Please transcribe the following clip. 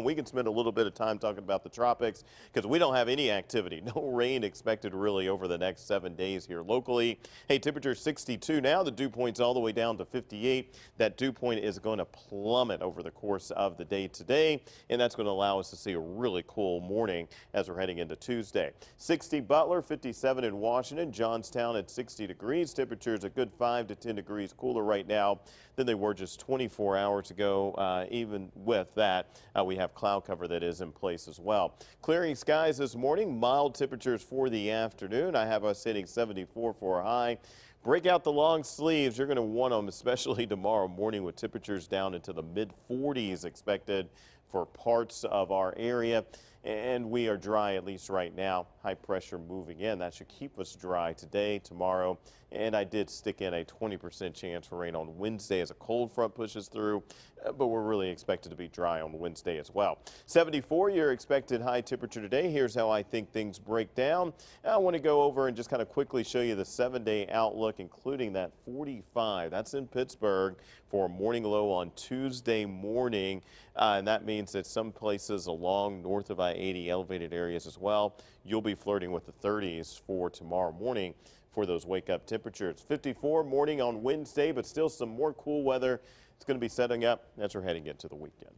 We can spend a little bit of time talking about the tropics because we don't have any activity. No rain expected really over the next 7 days here locally. Hey, temperature 62 now. The dew point's all the way down to 58. That dew point is going to plummet over the course of the day today, and that's going to allow us to see a really cool morning as we're heading into Tuesday. 60 Butler, 57 in Washington, Johnstown at 60 degrees. Temperatures a good 5 to 10 degrees cooler right now than they were just 24 hours ago. Even with that, we have cloud cover that is in place as well. Clearing skies this morning, mild temperatures for the afternoon. I have us hitting 74 for a high. Break out the long sleeves. You're going to want them, especially tomorrow morning with temperatures down into the mid 40s expected for parts of our area. And we are dry, at least right now. High pressure moving in. That should keep us dry today, tomorrow. And I did stick in a 20% chance for rain on Wednesday as a cold front pushes through. But we're really expected to be dry on Wednesday as well. 74 your expected high temperature today. Here's how I think things break down. I want to go over and just kind of quickly show you the 7-day outlook, including that 45. That's in Pittsburgh for a morning low on Tuesday morning. And that means that some places along north of I-80 elevated areas as well, you'll be flirting with the 30s for tomorrow morning for those wake up temperatures. 54 morning on Wednesday, but still some more cool weather. It's going to be setting up as we're heading into the weekend.